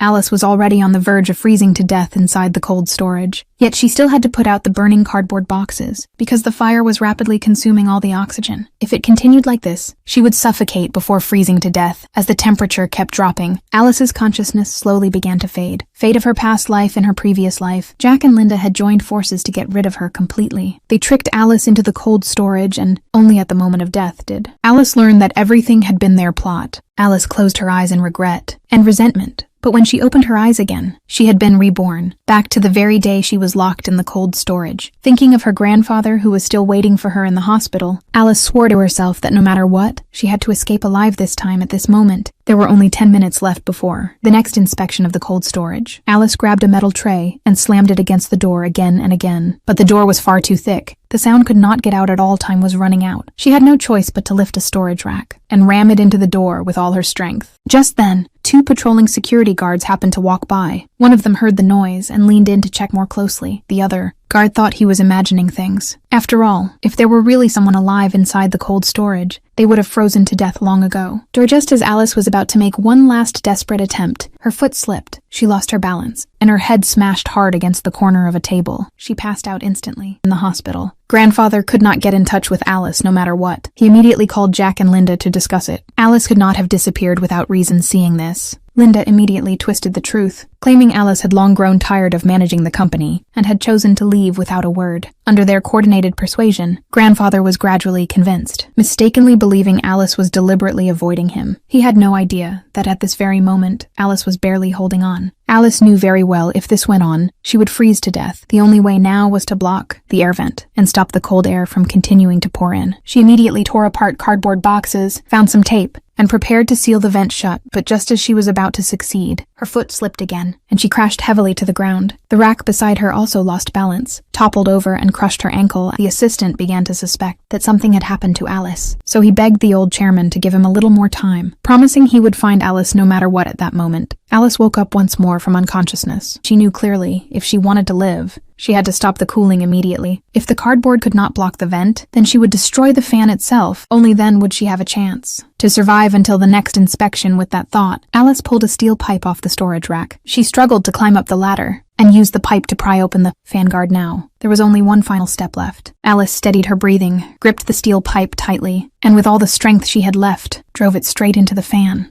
Alice was already on the verge of freezing to death inside the cold storage. Yet she still had to put out the burning cardboard boxes, because the fire was rapidly consuming all the oxygen. If it continued like this, she would suffocate before freezing to death. As the temperature kept dropping, Alice's consciousness slowly began to fade. Fate of her past life and her previous life, Jack and Linda had joined forces to get rid of her completely. They tricked Alice into the cold storage, and only at the moment of death did Alice learn that everything had been their plot. Alice closed her eyes in regret and resentment. But when she opened her eyes again, she had been reborn, back to the very day she was locked in the cold storage. Thinking of her grandfather who was still waiting for her in the hospital, Alice swore to herself that no matter what, she had to escape alive this time at this moment. There were only 10 minutes left before the next inspection of the cold storage. Alice grabbed a metal tray and slammed it against the door again and again. But the door was far too thick. The sound could not get out at all. Time was running out. She had no choice but to lift a storage rack and ram it into the door with all her strength. Just then, 2 patrolling security guards happened to walk by. One of them heard the noise and leaned in to check more closely. The other guard thought he was imagining things. After all, if there were really someone alive inside the cold storage, they would have frozen to death long ago. Just as Alice was about to make one last desperate attempt, her foot slipped, she lost her balance, and her head smashed hard against the corner of a table. She passed out instantly in the hospital. Grandfather could not get in touch with Alice no matter what. He immediately called Jack and Linda to discuss it. Alice could not have disappeared without reason seeing this. Linda immediately twisted the truth, claiming Alice had long grown tired of managing the company and had chosen to leave without a word. Under their coordinated persuasion, Grandfather was gradually convinced, mistakenly believing Alice was deliberately avoiding him. He had no idea that at this very moment, Alice was barely holding on. Alice knew very well if this went on, she would freeze to death. The only way now was to block the air vent and stop the cold air from continuing to pour in. She immediately tore apart cardboard boxes, found some tape, and prepared to seal the vent shut, but just as she was about to succeed, her foot slipped again, and she crashed heavily to the ground. The rack beside her also lost balance, toppled over and crushed her ankle. The assistant began to suspect that something had happened to Alice, so he begged the old chairman to give him a little more time, promising he would find Alice no matter what at that moment. Alice woke up once more from unconsciousness. She knew clearly, if she wanted to live, she had to stop the cooling immediately. If the cardboard could not block the vent, then she would destroy the fan itself. Only then would she have a chance to survive until the next inspection. With that thought, Alice pulled a steel pipe off the storage rack. She struggled to climb up the ladder and used the pipe to pry open the fan guard. Now, there was only one final step left. Alice steadied her breathing, gripped the steel pipe tightly, and with all the strength she had left, drove it straight into the fan.